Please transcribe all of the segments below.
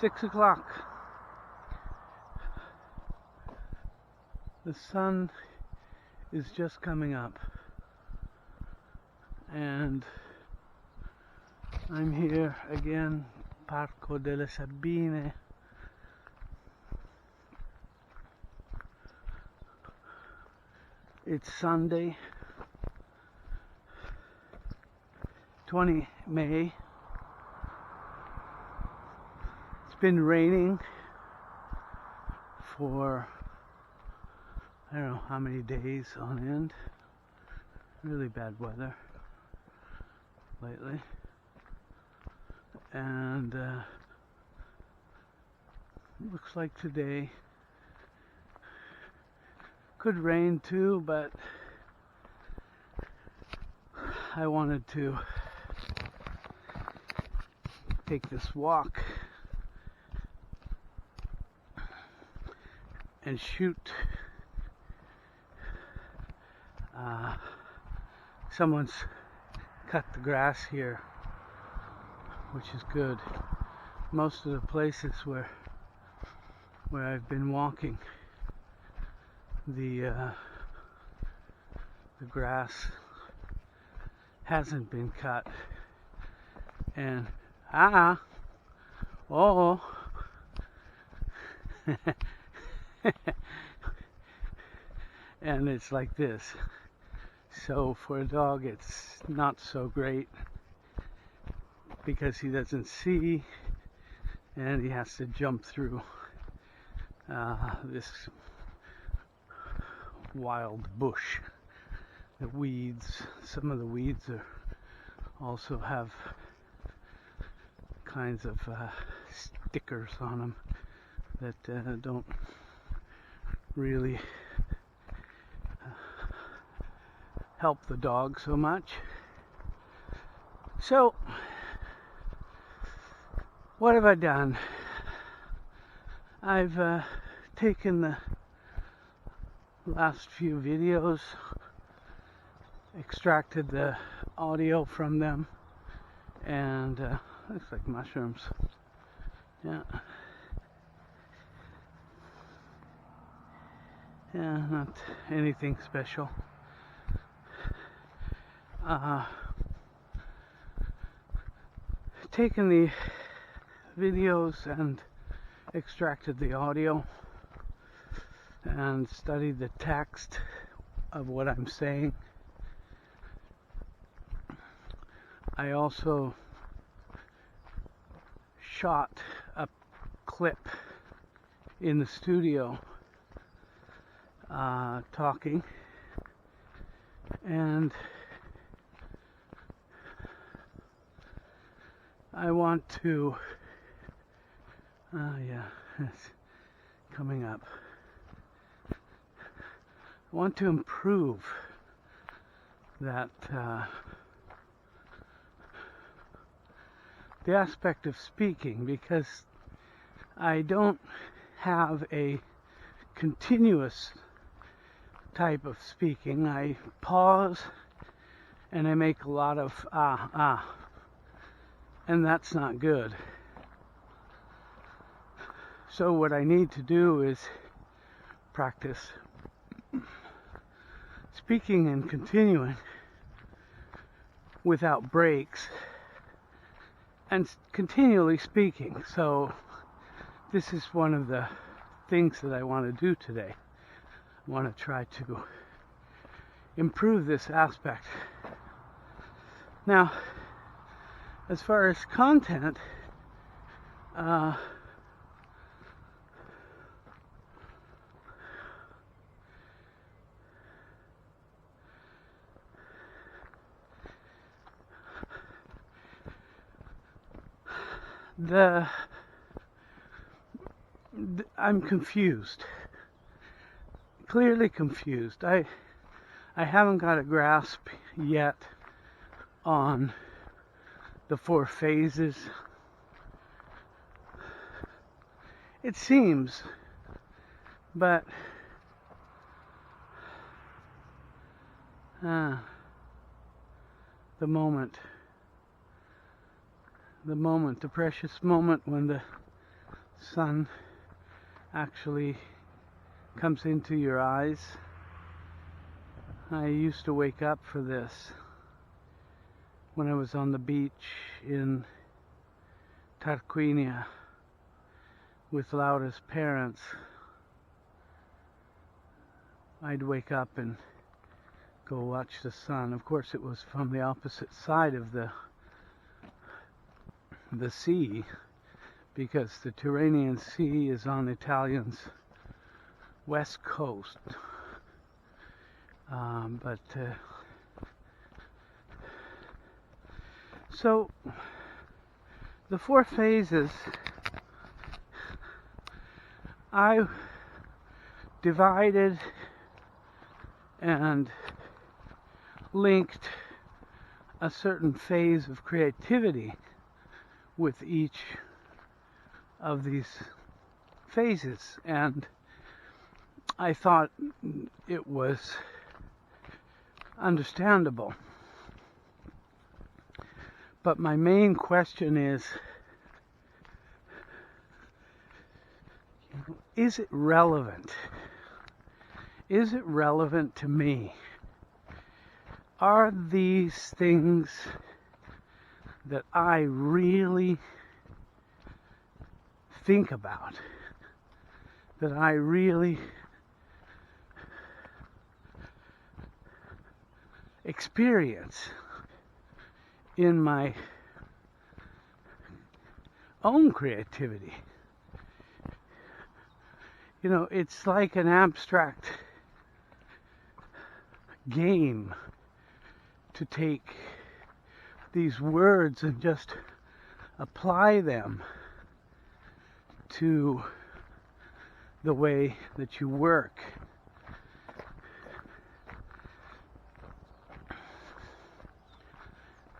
6 o'clock. The sun is just coming up, and I'm here again, Parco delle Sabine. It's Sunday, 20 May. It's been raining for I don't know how many days on end. Really bad weather lately. And looks like today could rain too, but I wanted to take this walk and shoot someone's cut the grass here, which is good. Most of the places where I've been walking, the grass hasn't been cut, and and it's like this. So for a dog it's not so great because he doesn't see, and he has to jump through this wild bush. The weeds, some of the weeds also have kinds of stickers on them that don't really help the dog so much. So what have I done? I've taken the last few videos, extracted the audio from them, and looks like mushrooms. Yeah, not anything special. Taken the videos and extracted the audio and studied the text of what I'm saying. I also shot a clip in the studio talking, and I want to it's coming up. I want to improve that the aspect of speaking, because I don't have a continuous type of speaking. I pause and I make a lot of and that's not good. So what I need to do is practice speaking and continuing without breaks and continually speaking. So this is one of the things that I want to do today. I want to try to improve this aspect. Now, as far as content, I'm confused, clearly confused. I haven't got a grasp yet on the 4 phases. It seems, but the moment, the precious moment when the sun actually comes into your eyes. I used to wake up for this when I was on the beach in Tarquinia with Laura's parents. I'd wake up and go watch the sun. Of course, it was from the opposite side of the sea, because the Tyrrhenian Sea is on Italian's west coast. So the 4 phases I divided and linked a certain phase of creativity with each of these phases, and I thought it was understandable. But my main question is it relevant? Is it relevant to me? Are these things that I really think about, that I really experience in my own creativity? You know, it's like an abstract game to take these words and just apply them to the way that you work.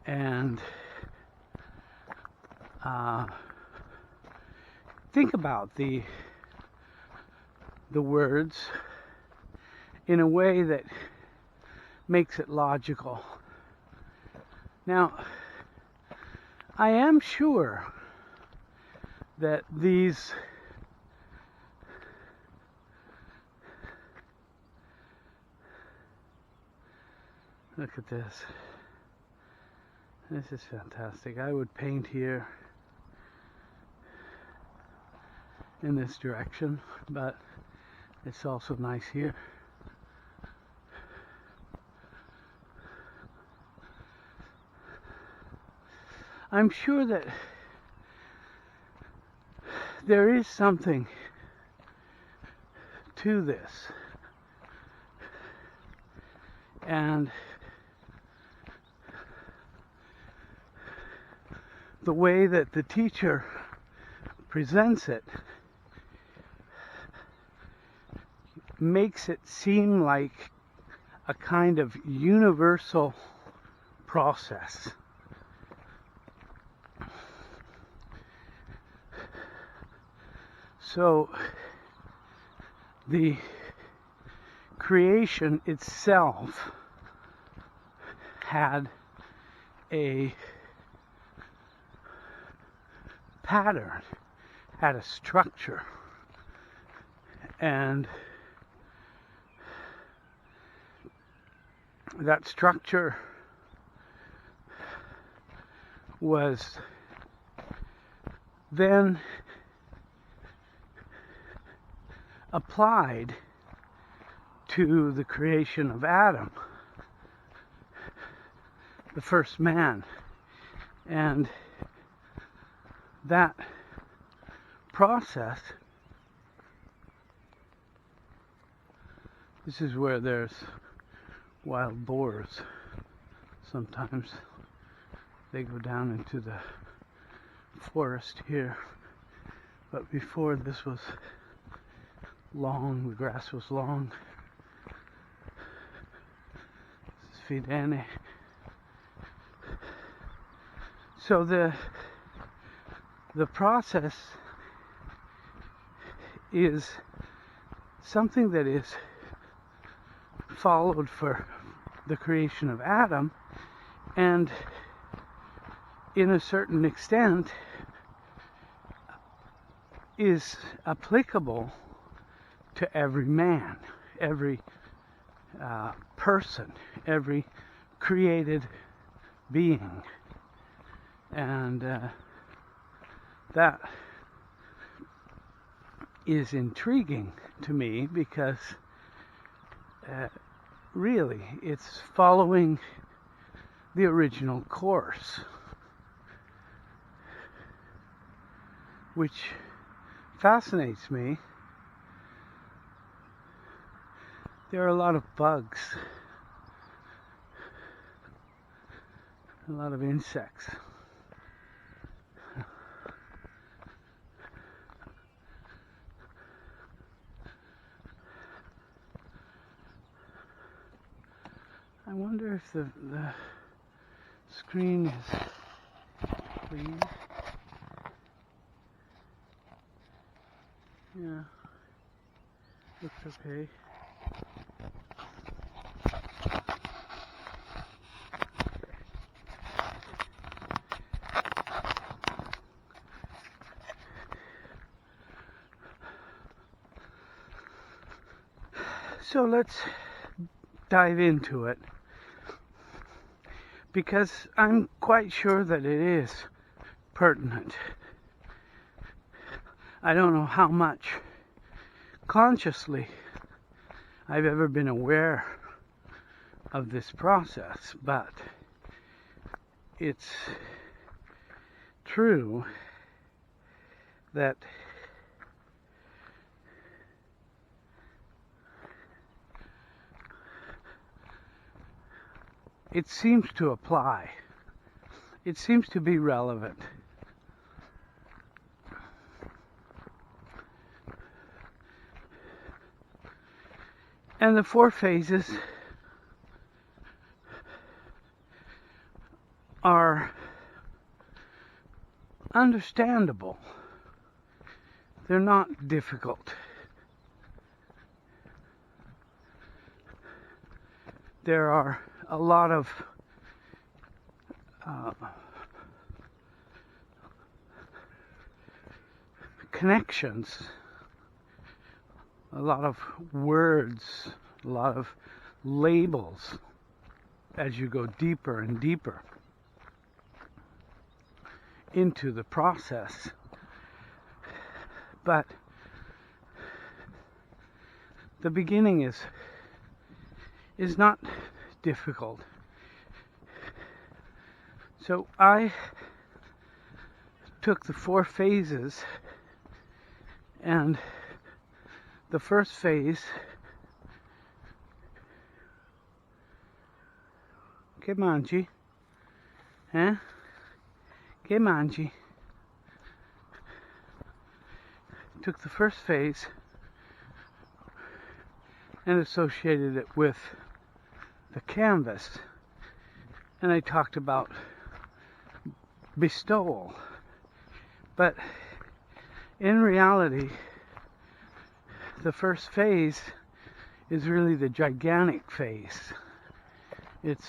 And think about the words in a way that makes it logical. Now, I am sure that these look at this. This is fantastic. I would paint here in this direction, but it's also nice here. I'm sure that there is something to this, and the way that the teacher presents it makes it seem like a kind of universal process. So the creation itself had a pattern, had a structure, and that structure was then applied to the creation of Adam, the first man. And that process, this is where there's wild boars. Sometimes they go down into the forest here, but before this was long, the grass was long. This is serene. So the process is something that is followed for the creation of Adam, and in a certain extent is applicable to every man, every person, every created being. And that is intriguing to me because really it's following the original course, which fascinates me. There are a lot of bugs, a lot of insects. I wonder if the screen is clean. Yeah, looks okay. So let's dive into it, because I'm quite sure that it is pertinent. I don't know how much consciously I've ever been aware of this process, but it's true that it seems to apply. It seems to be relevant. And the 4 phases are understandable. They're not difficult. There are a lot of connections, a lot of words, a lot of labels as you go deeper and deeper into the process. But the beginning is not difficult. So I took the 4 phases, and the first phase, che mangi? Che mangi? Took the first phase and associated it with the canvas, and I talked about bestowal. But in reality, the first phase is really the gigantic phase. It's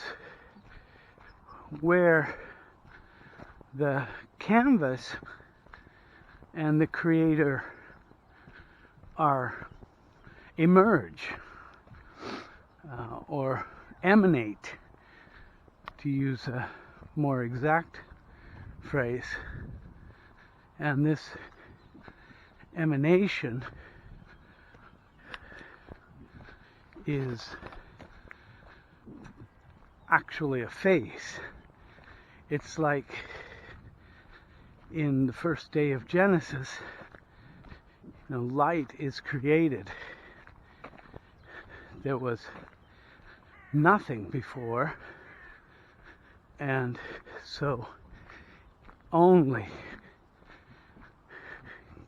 where the canvas and the creator emerge or emanate, to use a more exact phrase. And this emanation is actually a phase. It's like in the first day of Genesis, light is created. There was nothing before, and so only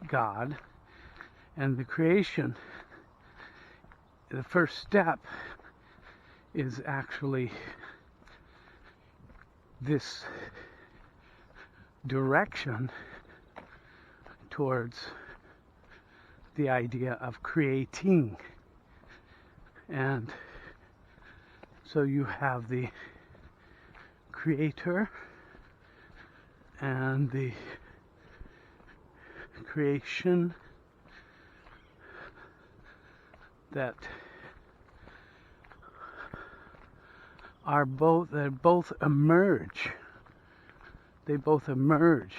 God and the creation. The first step is actually this direction towards the idea of creating. And so you have the creator and the creation that both emerge. They both emerge,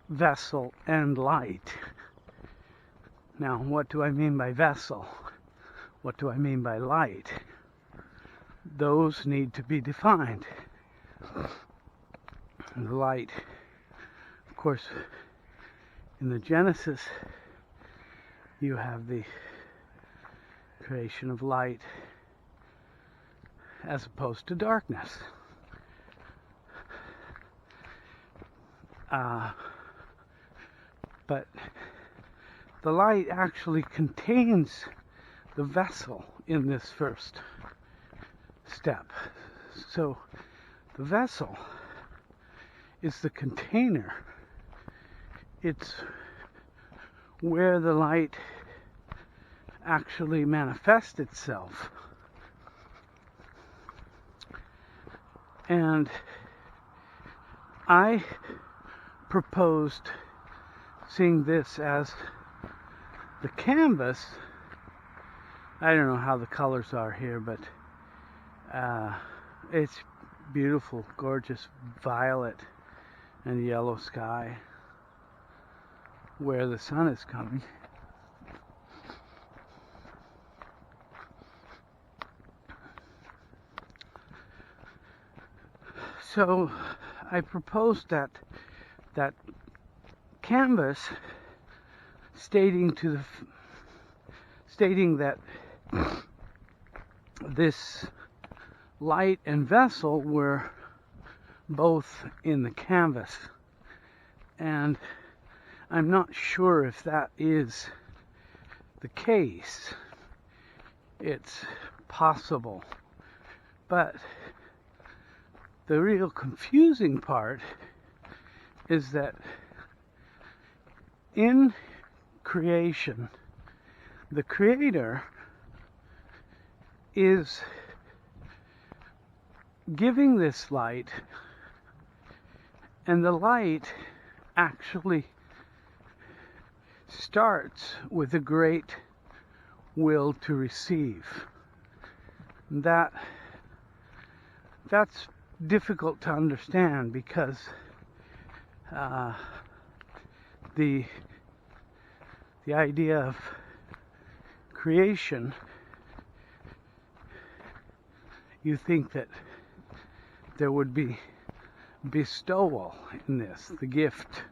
vessel and light. Now, what do I mean by vessel? What do I mean by light? Those need to be defined. The light, of course, in the Genesis, you have the creation of light as opposed to darkness. But the light actually contains the vessel in this first step. So the vessel is the container. It's where the light actually manifests itself. And I proposed seeing this as the canvas. I don't know how the colors are here, but it's beautiful, gorgeous violet and yellow sky where the sun is coming. So I proposed that canvas stating that this light and vessel were both in the canvas, and I'm not sure if that is the case. It's possible, but the real confusing part is that in creation, the Creator is giving this light, and the light actually starts with a great will to receive. That's difficult to understand because the idea of creation, you think that there would be bestowal in this, the gift,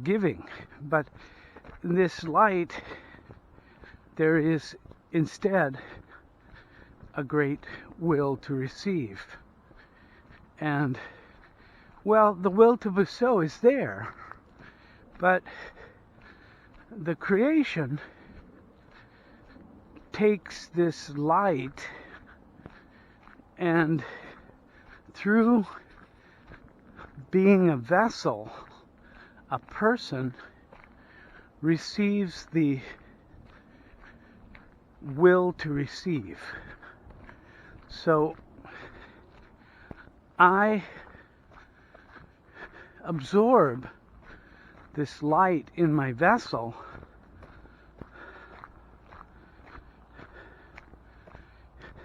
giving. But in this light, there is instead a great will to receive. And, well, the will to bestow is there, but the creation takes this light and through being a vessel, a person receives the will to receive. So I absorb this light in my vessel,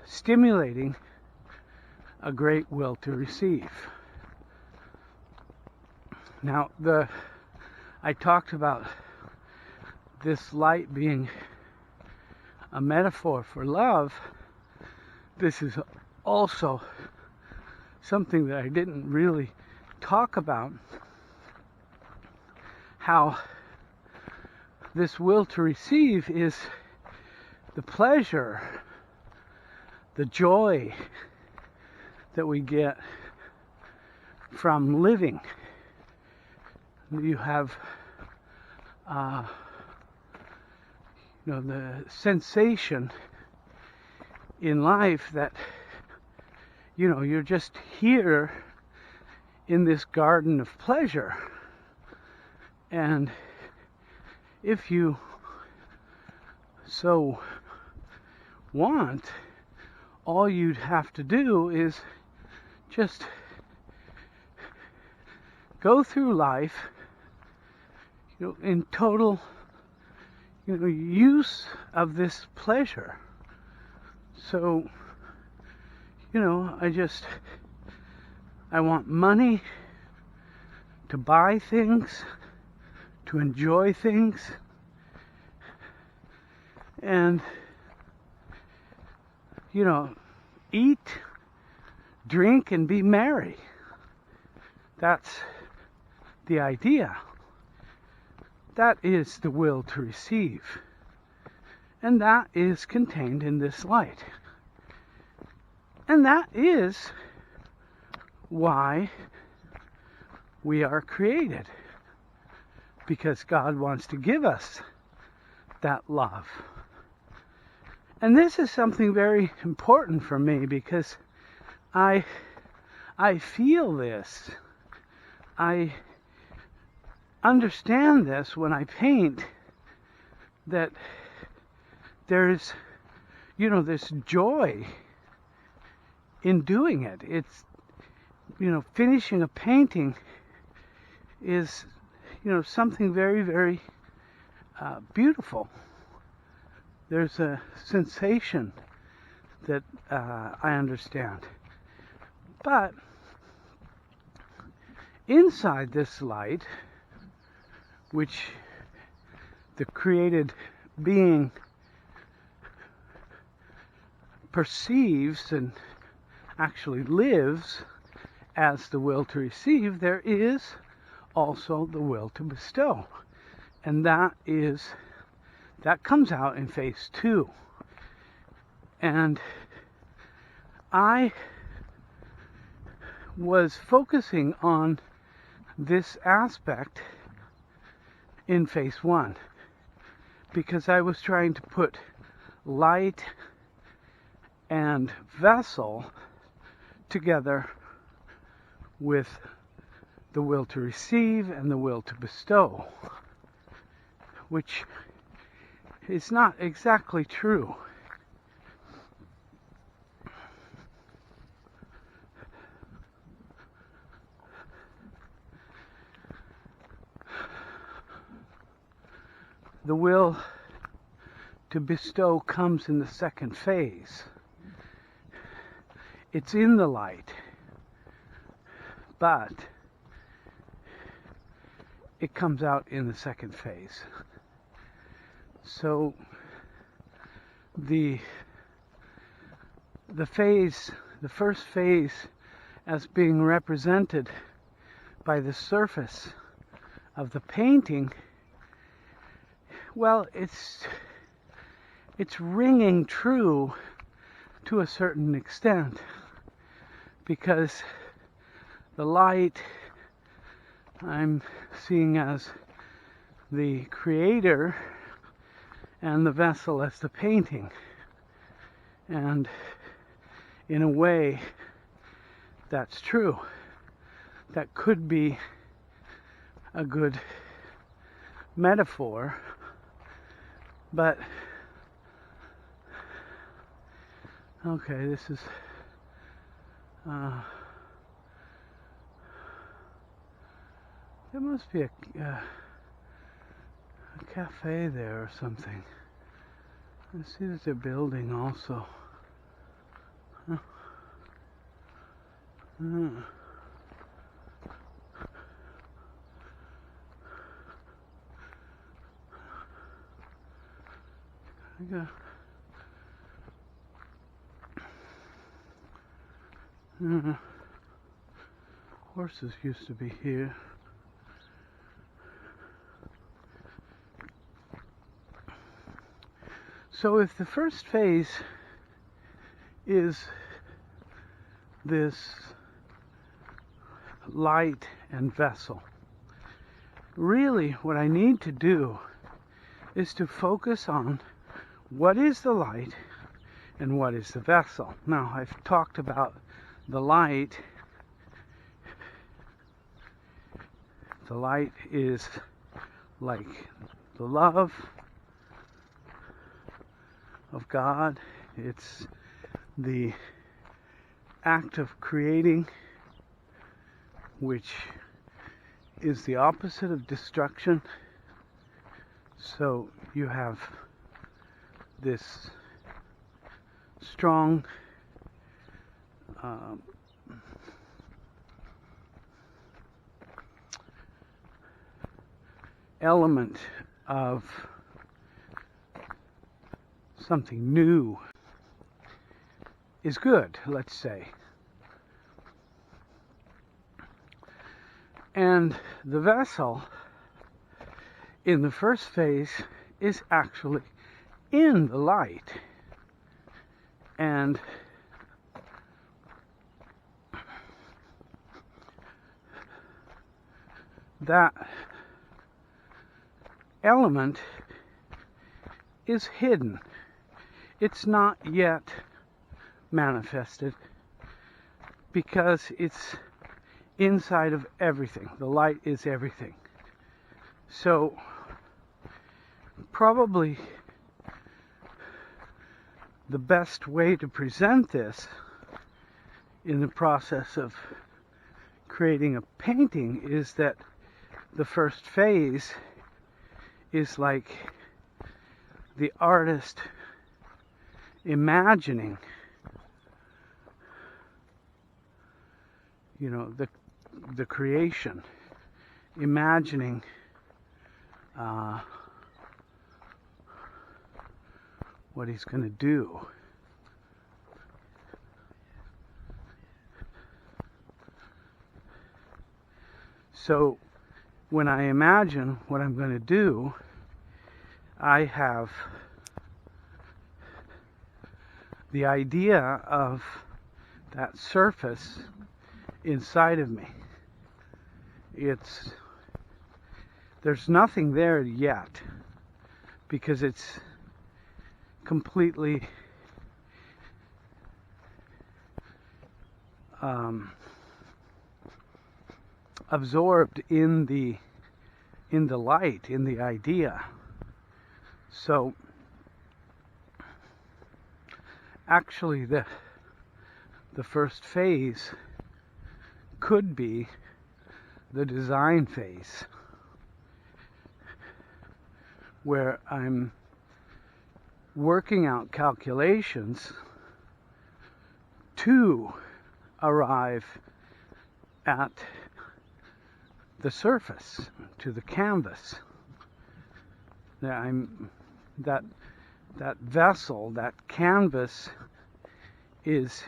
stimulating a great will to receive. Now, I talked about this light being a metaphor for love. This is also something that I didn't really talk about, how this will to receive is the pleasure, the joy that we get from living. You have the sensation in life that you're just here in this garden of pleasure, and if you so want, all you'd have to do is just go through life in total, use of this pleasure. So, I want money to buy things, to enjoy things, and, eat, drink, and be merry. That's the idea. That is the will to receive. And that is contained in this light. And that is why we are created. Because God wants to give us that love. And this is something very important for me because I feel this. I understand this when I paint, that there's, this joy in doing it. It's, finishing a painting is, something very, very beautiful. There's a sensation that I understand. But inside this light, which the created being perceives and actually lives as the will to receive, there is also the will to bestow. And that comes out in phase 2. And I was focusing on this aspect in phase 1 because I was trying to put light and vessel together with the will to receive and the will to bestow, which is not exactly true. The will to bestow comes in the second phase. It's in the light, but it comes out in the second phase. So the first phase as being represented by the surface of the painting, well, it's ringing true to a certain extent, because the light I'm seeing as the creator and the vessel as the painting. And in a way, that's true. That could be a good metaphor, but okay, this is there must be a cafe there or something. I see there's a building also. Huh. I got horses used to be here. So if the first phase is this light and vessel, really what I need to do is to focus on what is the light and what is the vessel. Now, I've talked about the light. The light is like the love of God. It's the act of creating, which is the opposite of destruction. So you have this strong element of something new is good, let's say. And the vessel in the first phase is actually in the light. And that element is hidden. It's not yet manifested because it's inside of everything. The light is everything. So probably the best way to present this in the process of creating a painting is that the first phase is like the artist imagining, the creation, imagining what he's going to do. So when I imagine what I'm going to do, I have the idea of that surface inside of me. There's nothing there yet because it's completely absorbed in the light, in the idea. So actually the first phase could be the design phase, where I'm working out calculations to arrive at the surface, to the canvas. That vessel, that canvas is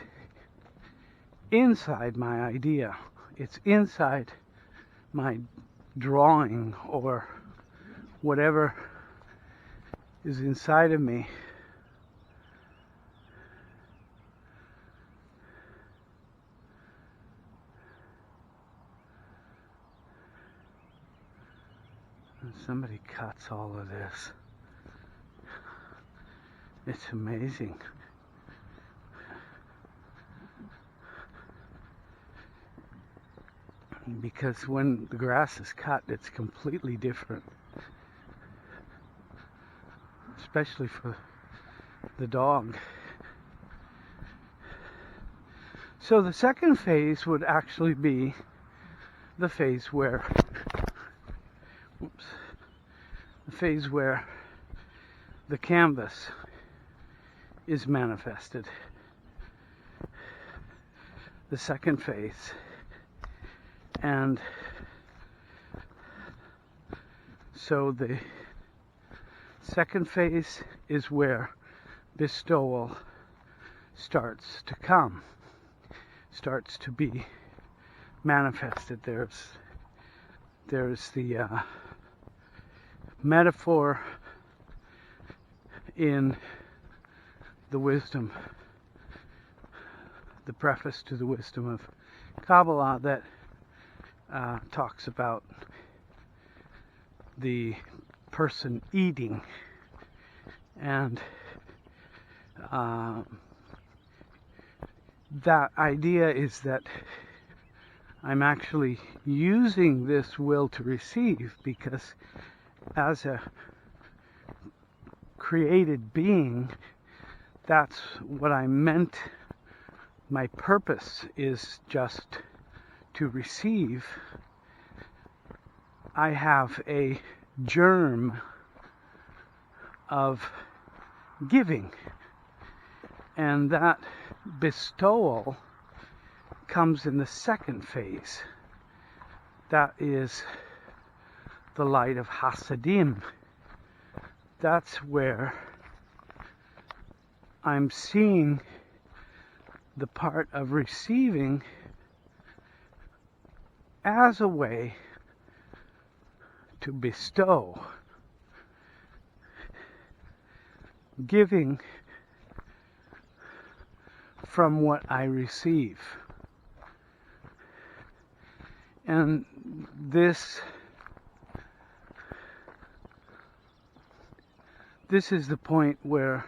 inside my idea. It's inside my drawing or whatever is inside of me. And somebody cuts all of this. It's amazing. Because when the grass is cut, it's completely different. Especially for the dog. So the second phase would actually be the phase where the canvas is manifested. The second phase. And so the second phase is where bestowal starts to come, starts to be manifested. There's the metaphor in the wisdom, the preface to the wisdom of Kabbalah, that talks about the person eating, and that idea is that I'm actually using this will to receive, because as a created being, that's what I meant. My purpose is just to receive. I have a germ of giving. And that bestowal comes in the second phase. That is the light of Hasidim. That's where I'm seeing the part of receiving as a way to bestow. Giving from what I receive. And this is the point where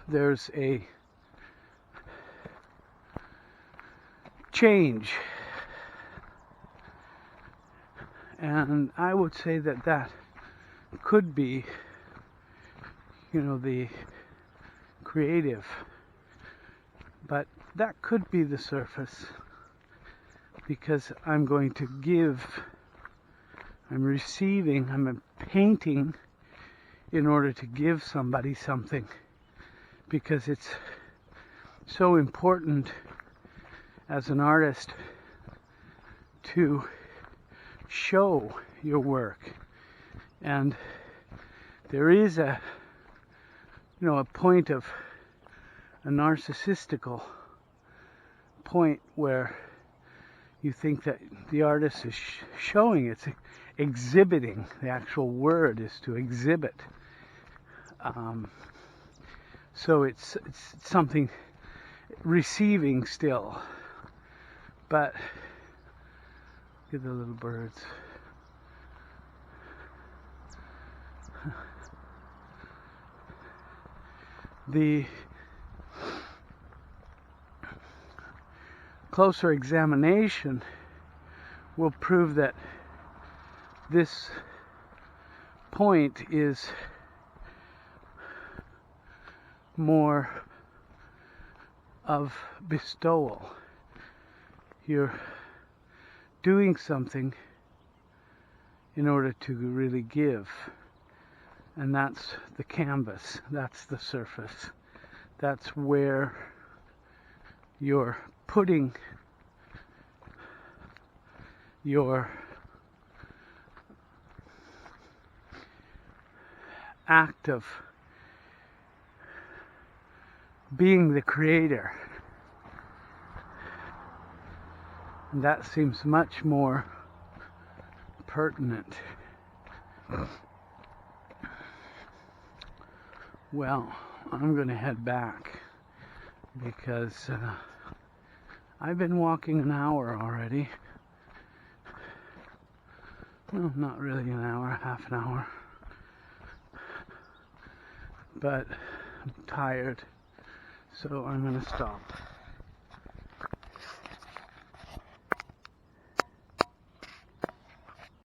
there's a change. And I would say that could be, the creative, but that could be the surface, because I'm going to give, I'm receiving, I'm painting in order to give somebody something, because it's so important as an artist to show your work. And there is a point of a narcissistical point where you think that the artist is showing, it's exhibiting. The actual word is to exhibit. So it's something receiving still. But look at the little birds. The closer examination will prove that this point is more of bestowal. You're doing something in order to really give. And that's the canvas, that's the surface. That's where you're putting your act of being the creator. And that seems much more pertinent. Well, I'm going to head back because I've been walking an hour already. Well, not really an hour, half an hour. But I'm tired, so I'm going to stop.